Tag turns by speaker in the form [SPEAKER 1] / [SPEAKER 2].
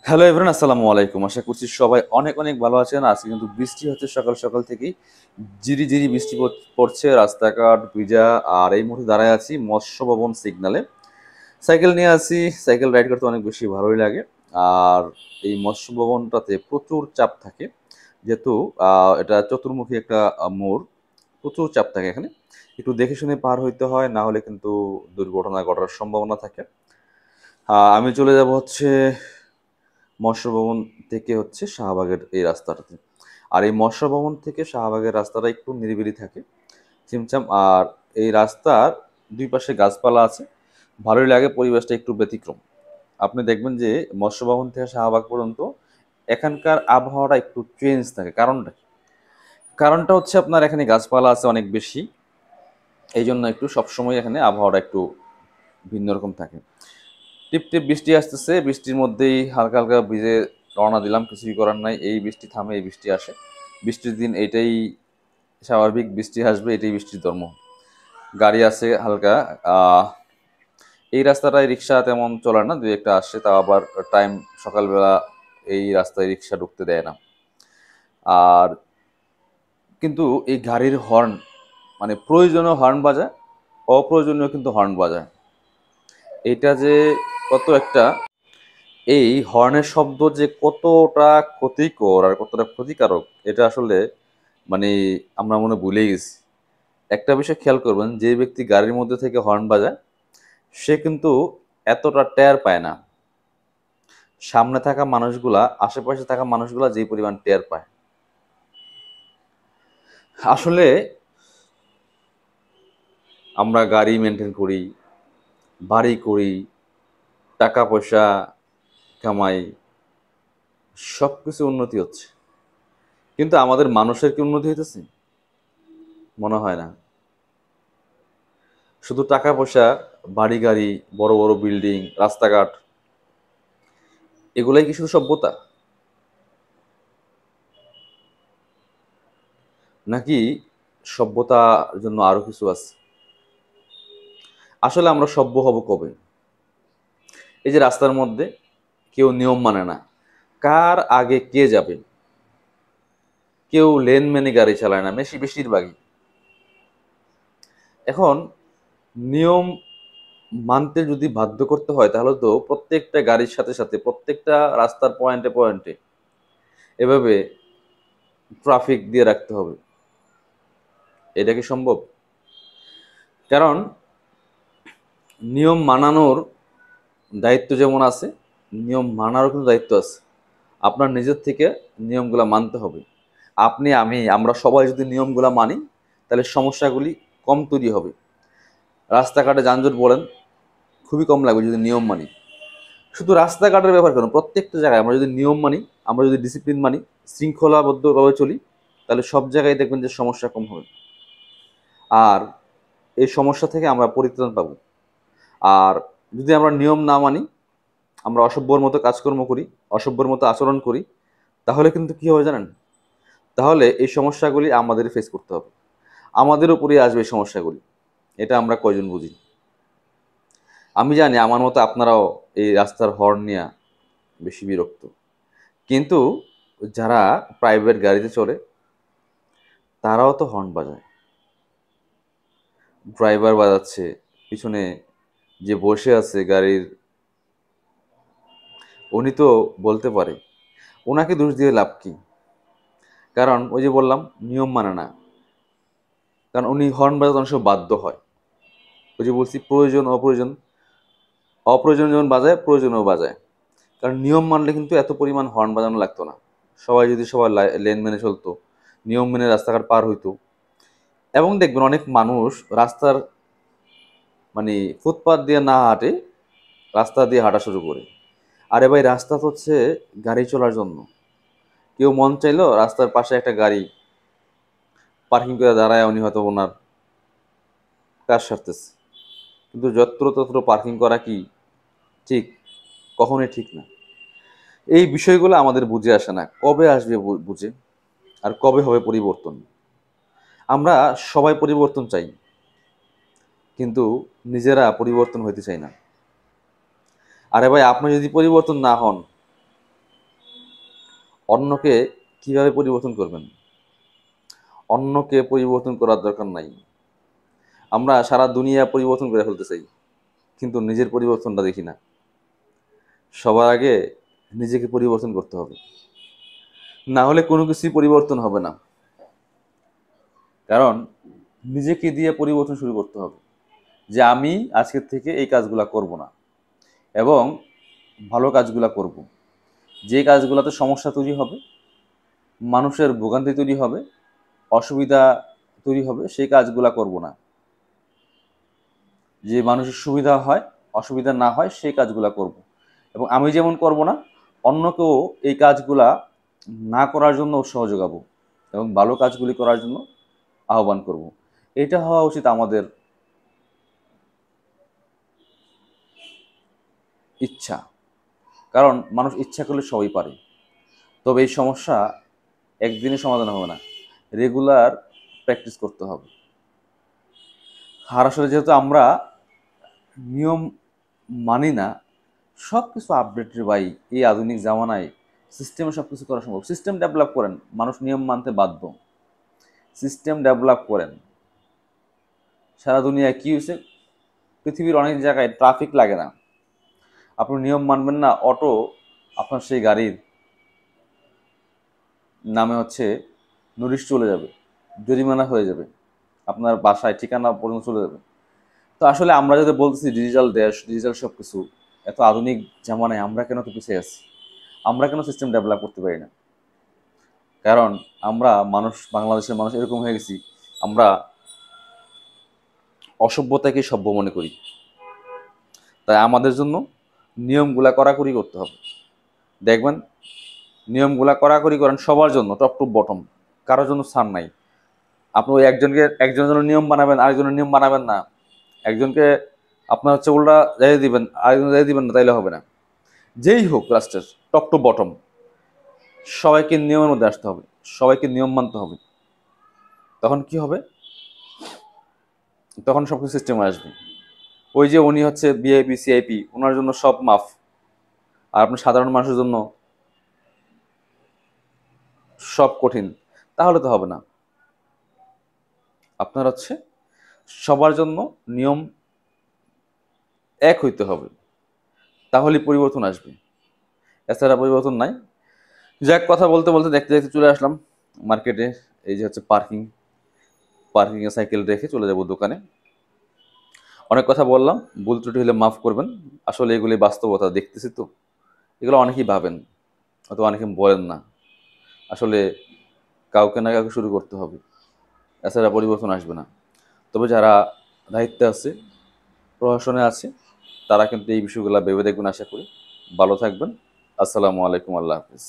[SPEAKER 1] Hello everyone, আসসালামু আলাইকুম। আশা করছি সবাই অনেক অনেক ভালো আছেন। আজকে কিন্তু বৃষ্টি হচ্ছে সকাল সকাল থেকেই। ঝিরি ঝিরি বৃষ্টি পড়ছে, রাস্তাঘাট ভিজা। আর এই মুহূর্তে দাঁড়ায় আছি মৎস্য ভবন সিগনালে। সাইকেল নিয়ে আছি। সাইকেল রাইড করতে অনেক বেশি ভালোই লাগে। আর এই মৎস্য ভবনটাতে প্রচুর চাপ থাকে, যেহেতু এটা চতুর্মুখী একটা মোড়। প্রচুর চাপ থাকে এখানে। একটু দেখে শুনে পার হইতে হয়, না হলে কিন্তু দুর্ঘটনা ঘটার সম্ভাবনা থাকে। আমি চলে যাব হচ্ছে মৎস্য ভবন থেকে হচ্ছে শাহবাগের এই রাস্তাটাতে। আর এই মৎস্য ভবন থেকে শাহবাগের রাস্তাটা একটু নিরিবিলি থাকে, ছিমছাম। আর এই রাস্তার দুই পাশে গাছপালা আছে, ভালোই লাগে, পরিবেশটা একটু ব্যতিক্রম। আপনি দেখবেন যে মৎস্য ভবন থেকে শাহবাগ পর্যন্ত এখানকার আবহাওয়াটা একটু চেঞ্জ থাকে। কারণটা কি? কারণটা হচ্ছে আপনার এখানে গাছপালা আছে অনেক বেশি, এই জন্য একটু সবসময় এখানে আবহাওয়াটা একটু ভিন্ন রকম থাকে। টিপ টিপ বৃষ্টি আসতেছে, বৃষ্টির মধ্যেই হালকা হালকা ভিজে রওনা দিলাম। কিছুই করার নাই, এই বৃষ্টি থামে এই বৃষ্টি আসে। বৃষ্টির দিন এইটাই স্বাভাবিক, বৃষ্টি আসবে, এটাই বৃষ্টির ধর্ম। গাড়ি আছে হালকা। আহ, এই রাস্তাটায় রিক্সা তেমন চলে না, দুই একটা আসছে, তাও আবার টাইম সকালবেলা এই রাস্তায় রিক্সা ঢুকতে দেয় না। আর কিন্তু এই গাড়ির হর্ন, মানে প্রয়োজনীয় হর্ন বাজায়, অপ্রয়োজনীয় কিন্তু হর্ন বাজায়। এটা যে কত একটা, এই হর্নের শব্দ যে কতটা ক্ষতিকর আর কতটা ক্ষতিকারক, এটা আসলে মানে আমরা মনে ভুলে গেছি। একটা বিষয় খেয়াল করবেন, যে ব্যক্তি গাড়ির মধ্যে থেকে হর্ন বাজায় সে কিন্তু এতটা টের পায় না। সামনে থাকা মানুষগুলা, আশেপাশে থাকা মানুষগুলা যে পরিমাণ টের পায়। আসলে আমরা গাড়ি মেনটেন করি, বাড়ি করি, টাকা পয়সা কামাই, সব কিছু উন্নতি হচ্ছে, কিন্তু আমাদের মানুষের কি উন্নতি হইতেছে? মনে হয় না। শুধু টাকা পয়সা, বাড়ি গাড়ি, বড় বড় বিল্ডিং, রাস্তাঘাট, এগুলাই কি শুধু সভ্যতা? নাকি সভ্যতার জন্য আরো কিছু আছে? আসলে আমরা সভ্য হব কবে? এই যে রাস্তার মধ্যে কেউ নিয়ম মানে না, কার আগে কে যাবে, কেউ লেন মেনে গাড়ি চালায় না, বেশিরভাগই। এখন নিয়ম মানতে যদি বাধ্য করতে হয়, তাহলে তো প্রত্যেকটা গাড়ির সাথে সাথে প্রত্যেকটা রাস্তার পয়েন্টে পয়েন্টে এভাবে ট্রাফিক দিয়ে রাখতে হবে। এটা কি সম্ভব? কারণ নিয়ম মানানোর দায়িত্ব যেমন আছে, নিয়ম মানারও কিন্তু দায়িত্ব আছে। আপনার নিজের থেকে নিয়মগুলা মানতে হবে। আপনি, আমি, আমরা সবাই যদি নিয়মগুলা মানি, তাহলে সমস্যাগুলি কম তৈরি হবে। রাস্তাঘাটে যানজট বলেন, খুবই কম লাগবে যদি নিয়ম মানি। শুধু রাস্তাঘাটের ব্যাপার কেন, প্রত্যেকটা জায়গায় আমরা যদি নিয়ম মানি, আমরা যদি ডিসিপ্লিন মানি, শৃঙ্খলাবদ্ধভাবে চলি, তাহলে সব জায়গায় দেখবেন যে সমস্যা কম হবে। আর এই সমস্যা থেকে আমরা পরিত্রাণ পাবো। আর যদি আমরা নিয়ম না মানি, আমরা অসভ্যর মতো কাজকর্ম করি, অসভ্যর মতো আচরণ করি, তাহলে কিন্তু কি হবে জানেন? তাহলে এই সমস্যাগুলি আমাদের ফেস করতে হবে, আমাদের উপরেই আসবে এই সমস্যাগুলি। এটা আমরা কয়জন বুঝি? আমি জানি আমার মতো আপনারাও এই রাস্তার হর্ন নিয়ে বেশি বিরক্ত, কিন্তু যারা প্রাইভেট গাড়িতে চড়ে তারাও তো হর্ন বাজায়। ড্রাইভার বাজাচ্ছে, পিছনে যে বসে আছে গাড়ির, উনি তো বলতে পারে, ওনাকে দোষ দিয়ে লাভ কি? কারণ ওই যে বললাম, নিয়ম মানে না। কারণ উনি হর্ন বাজাতে অনেক সময় বাধ্য হয়। ওই যে বলছি, প্রয়োজন অপ্রয়োজন, অপ্রয়োজন যেমন বাজায়, প্রয়োজনেও বাজায়। কারণ নিয়ম মানলে কিন্তু এত পরিমাণ হর্ন বাজানো লাগতো না। সবাই যদি সবার লেন মেনে চলতো, নিয়ম মেনে রাস্তাঘাট পার হইতো। এবং দেখবেন অনেক মানুষ রাস্তার, মানে ফুটপাত দিয়ে না হাঁটে, রাস্তা দিয়ে হাঁটা শুরু করে। আরে ভাই, রাস্তা তো হচ্ছে গাড়ি চলার জন্য। কেউ মন চাইলো রাস্তার পাশে একটা গাড়ি পার্কিং করে দাঁড়ায়, উনি হয়তো ওনার কাজ সারতেছে। কিন্তু যত্র তত্র পার্কিং করা কি ঠিক? কখনোই ঠিক না। এই বিষয়গুলো আমাদের বুঝে আসে না, কবে আসবে বুঝে, আর কবে হবে পরিবর্তন। আমরা সবাই পরিবর্তন চাই, কিন্তু নিজেরা পরিবর্তন হইতে চাই না। আরে ভাই, আপনি যদি পরিবর্তন না হন, অন্যকে কিভাবে পরিবর্তন করবেন? অন্যকে পরিবর্তন করার দরকার নাই। আমরা সারা দুনিয়া পরিবর্তন করে ফেলতে চাই, কিন্তু নিজের পরিবর্তনটা দেখি না। সবার আগে নিজেকে পরিবর্তন করতে হবে, না হলে কোনো কিছুই পরিবর্তন হবে না। কারণ নিজেকে দিয়ে পরিবর্তন শুরু করতে হবে, যে আমি আজকের থেকে এই কাজগুলা করব না এবং ভালো কাজগুলা করব। যে কাজগুলোতে সমস্যা তৈরি হবে, মানুষের ভোগান্তি তৈরি হবে, অসুবিধা তৈরি হবে, সেই কাজগুলা করব না। যে মানুষের সুবিধা হয়, অসুবিধা না হয়, সেই কাজগুলা করব। এবং আমি যেমন করব না, অন্যকেও এই কাজগুলা না করার জন্য উৎসাহ যোগাবো এবং ভালো কাজগুলি করার জন্য আহ্বান করব। এটা হওয়া উচিত আমাদের ইচ্ছা। কারণ মানুষ ইচ্ছা করলে সবই পারে। তবে এই সমস্যা একদিনে সমাধান হবে না, রেগুলার প্র্যাকটিস করতে হবে। আর আসলে যেহেতু আমরা নিয়ম মানি না, সব কিছু আপডেটেড ভাই, এই আধুনিক জামানায় সিস্টেমে সব কিছু করা সম্ভব। সিস্টেম ডেভেলপ করেন, মানুষ নিয়ম মানতে বাধ্য। সিস্টেম ডেভেলপ করেন। সারা দুনিয়ায় কী হয়েছে, পৃথিবীর অনেক জায়গায় ট্রাফিক লাগে না। আপনি নিয়ম মানবেন না, অটো আপনার সেই গাড়ির নামে নোটিশ চলে যাবে, জরিমানা হয়ে যাবে, আপনার বাসায় ঠিকানা পর্যন্ত চলে যাবে। তো আসলে আমরা যদি বলতেছি ডিজিটাল দেশ, ডিজিটাল সব কিছু, এত আধুনিক জামানায় আমরা কেন তো পিছিয়ে আছি? আমরা কেন সিস্টেম ডেভেলপ করতে পারি না? কারণ আমরা মানুষ, বাংলাদেশের মানুষ এরকম হয়ে গেছি, আমরা অসভ্যতাকে সভ্য মনে করি। তাই আমাদের জন্য নিয়মগুলা কড়াকড়ি করতে হবে। দেখবেন নিয়মগুলা কড়াকড়ি করেন সবার জন্য, টপ টু বটম, কারোর জন্য ছাড় নাই। আপনি ওই একজনের জন্য নিয়ম বানাবেন, আরেকজনের নিয়ম বানাবেন না। একজনকে আপনার উল্টা যাই দিবেন, আরেকজন যাই দিবেন না, তাইলে হবে না। যেই হোক রাষ্ট্রের, টপ টু বটম সবাইকে নিয়মের মধ্যে আসতে হবে, সবাইকে নিয়ম মানতে হবে। তখন কি হবে? তখন সব কিছু সিস্টেমে আসবে। ওই যে উনি বিআইপি সিআইপি, ওনার জন্য সব মাফ, আর আপনার সাধারণ মানুষের জন্য সব কঠিন, তাহলে তো হবে না। আপনার সবার জন্য নিয়ম এক হইতে হবে, তাহলে পরিবর্তন আসবে। এছাড়া পরিবর্তন নাই। যাক, কথা বলতে বলতে দেখতে দেখতে চলে আসলাম মার্কেটে। এই যে পার্কিংয়ে সাইকেল রেখে চলে যাব দোকানে। অনেক কথা বললাম, ভুল ত্রুটি হলে মাফ করবেন। আসলে এগুলি বাস্তবতা, দেখতেছি তো। এগুলো অনেকেই ভাবেন, হয়তো অনেকে বলেন না। আসলে কাউকে না কাউকে শুরু করতে হবে, এছাড়া পরিবর্তন আসবে না। তবে যারা দায়িত্বে আছে, প্রশাসনে আছে, তারা কিন্তু এই বিষয়গুলো ভেবে দেখবেন। আশা করি ভালো থাকবেন। আসসালামু আলাইকুম, আল্লাহ হাফিজ।